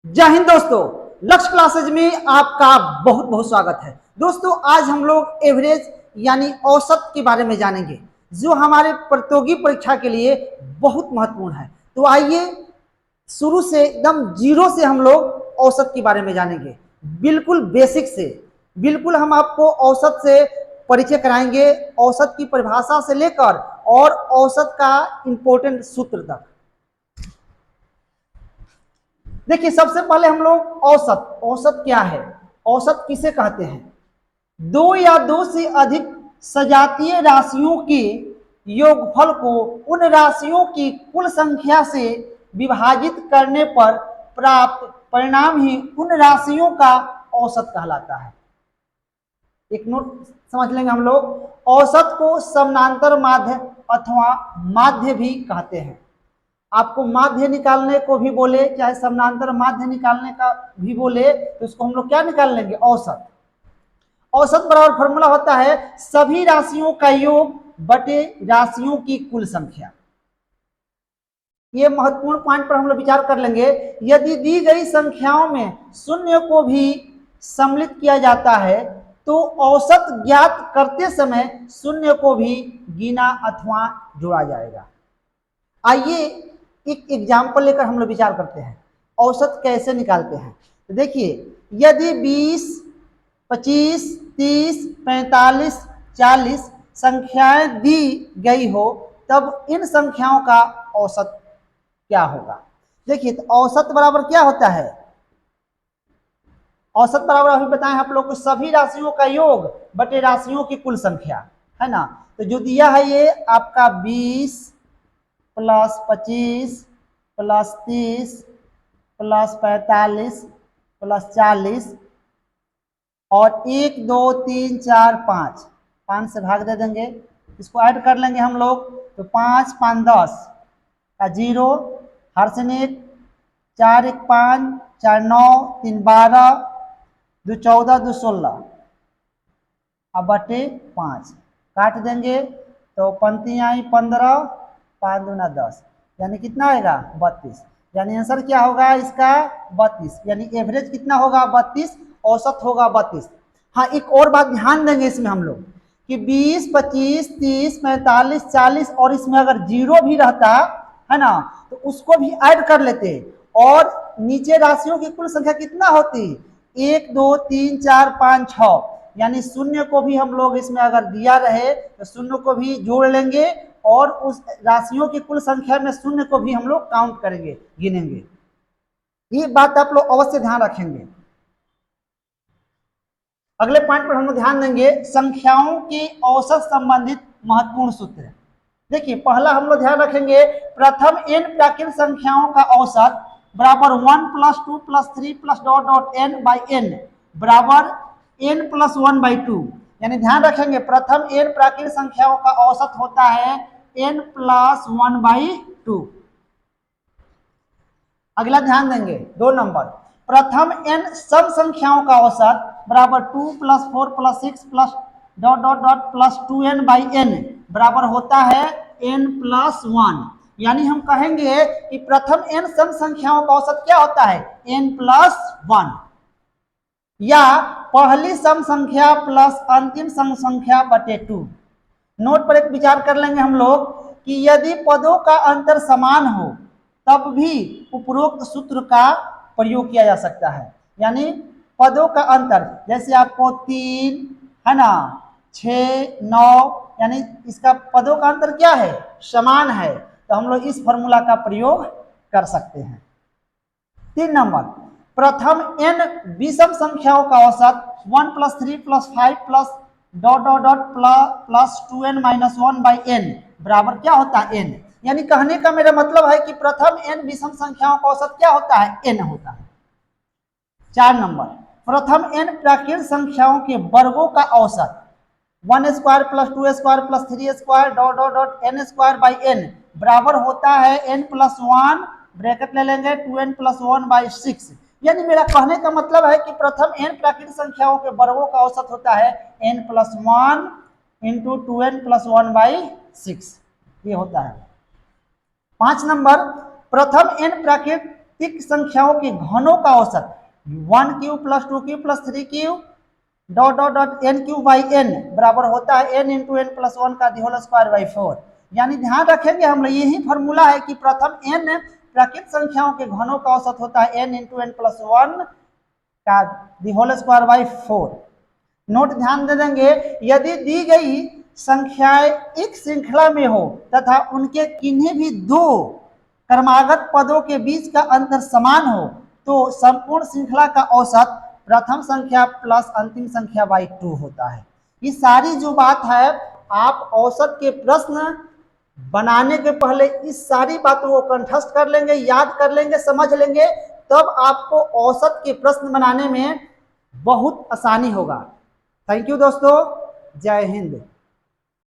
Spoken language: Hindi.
जय हिंद दोस्तों। लक्ष्य क्लासेज में आपका बहुत बहुत स्वागत है। दोस्तों आज हम लोग एवरेज यानी औसत के बारे में जानेंगे जो हमारे प्रतियोगी परीक्षा के लिए बहुत महत्वपूर्ण है। तो आइए शुरू से एकदम जीरो से हम लोग औसत के बारे में जानेंगे, बिल्कुल बेसिक से। बिल्कुल हम आपको औसत से परिचय कराएंगे, औसत की परिभाषा से लेकर और औसत का इंपॉर्टेंट सूत्र तक। देखिए सबसे पहले हम लोग औसत क्या है, औसत किसे कहते हैं? दो या दो से अधिक सजातीय राशियों के योगफल को उन राशियों की कुल संख्या से विभाजित करने पर प्राप्त परिणाम ही उन राशियों का औसत कहलाता है। एक नोट समझ लेंगे हम लोग, औसत को समानांतर माध्य अथवा माध्य भी कहते हैं। आपको माध्य निकालने को भी बोले, चाहे समानांतर माध्य निकालने का भी बोले, तो इसको हम लोग क्या निकाल लेंगे? औसत। औसत बराबर फॉर्मूला होता है सभी राशियों का योग बटे राशियों की कुल संख्या। ये महत्वपूर्ण पॉइंट पर हम लोग विचार कर लेंगे। यदि दी गई संख्याओं में शून्य को भी सम्मिलित किया जाता है तो औसत ज्ञात करते समय शून्य को भी गिना अथवा जोड़ा जाएगा। आइए एक एग्जाम्पल लेकर हम लोग विचार करते हैं औसत कैसे निकालते हैं। तो देखिए यदि 20, 25, 30, 45, 40 संख्याएं दी गई हो तब इन संख्याओं का औसत क्या होगा? देखिए तो औसत बराबर क्या होता है? औसत बराबर अभी बताएं आप लोग को सभी राशियों का योग बटे राशियों की कुल संख्या, है ना। तो जो दिया है ये आपका 20 प्लस 25 प्लस 30 प्लस 45 प्लस 40 और 1 2 3 4 5 5 से भाग दे देंगे, इसको ऐड कर लेंगे हम लोग। तो 5 5 10 का 0, हर से 1, 4 1 5, 4 9, 3 12, 2 14, 2 16 अब बटे 5 काट देंगे तो पंक्तियाँ आई 15, 5 दूना 10, यानी कितना आएगा? 32। यानी आंसर क्या होगा इसका? 32। यानी एवरेज कितना होगा? 32। औसत होगा 32। हाँ एक और बात ध्यान देंगे इसमें हम लोग कि 20, 25, 30, 45, 40 और इसमें अगर जीरो भी रहता है ना तो उसको भी ऐड कर लेते और नीचे राशियों की कुल संख्या कितना होती? 1 2 3 4 5 6, यानी शून्य को भी हम लोग इसमें अगर दिया रहे तो शून्य को भी जोड़ लेंगे और उस राशियों की कुल संख्या में शून्य को भी हम लोग काउंट करेंगे, गिनेंगे। ये बात आप लोग अवश्य ध्यान रखेंगे। अगले पॉइंट पर हम लोग ध्यान देंगे संख्याओं के औसत संबंधित महत्वपूर्ण सूत्र। देखिए पहला हम लोग ध्यान रखेंगे प्रथम n प्राकृत संख्याओं का औसत बराबर 1 + 2 + 3 + ... n by n बराबर n + 1/2। यानी ध्यान रखेंगे प्रथम n प्राकृत संख्याओं का औसत होता है n + 1/2। अगला ध्यान देंगे 2 नंबर प्रथम n सम संख्याओं का औसत बराबर 2 + 4 + 6 + ... +2n by n बराबर होता है n + 1। यानी हम कहेंगे कि प्रथम n सम संख्याओं का औसत क्या होता है? n + 1, या पहली सम संख्या प्लस अंतिम सम संख्या बटे 2। नोट पर एक विचार कर लेंगे हम लोग कि यदि पदों का अंतर समान हो तब भी उपरोक्त सूत्र का प्रयोग किया जा सकता है। यानी पदों का अंतर जैसे आपको 3 है ना, 6 9, यानी इसका पदों का अंतर क्या है? समान है, तो हम लोग इस फॉर्मूला का प्रयोग कर सकते हैं। 3 नंबर प्रथम n विषम संख्याओं का औसत 1 + 3 + 5 + ... +2n - 1 by n बराबर क्या होता है? n। यानी कहने का मेरा मतलब है कि प्रथम n विषम संख्याओं का औसत क्या होता है? n होता है। 4 नंबर प्रथम n प्राकृत संख्याओं के वर्गों का औसत 1² + 2² + 3² ... n² by n बराबर होता है n + 1 ब्रैकेट ले लेंगे 2n + 1/6। यानी मेरा कहने का मतलब है कि प्रथम n प्राकृत संख्याओं के वर्गों का औसत होता है n + 1 × 2n + 1/6, ये होता है। 5 नंबर प्रथम n प्राकृत प्राकृतिक संख्याओं के घनों का औसत 1 cube plus 2 cube plus 3 cube dot dot dot n cube by n बराबर होता है एन इंटू एन प्लस 1 का होल स्क्वायर बाई 4। यानी ध्यान रखेंगे हम लोग, यही फॉर्मूला है कि प्रथम एन प्राकृतिक संख्याओं के घनों का औसत होता है एन इंटू एन प्लस 1 का होल स्क्वायर बाई 4। नोट ध्यान दे देंगे, यदि दी गई संख्याएं एक श्रृंखला में हो तथा उनके किन्हीं भी दो क्रमागत पदों के बीच का अंतर समान हो तो संपूर्ण श्रृंखला का औसत प्रथम संख्या प्लस अंतिम संख्या बाई 2 होता है। ये सारी जो बात है, आप औसत के प्रश्न बनाने के पहले इस सारी बातों को कंठस्थ कर लेंगे, याद कर लेंगे, समझ लेंगे, तब आपको औसत के प्रश्न बनाने में बहुत आसानी होगा। थैंक यू दोस्तों, जय हिंद।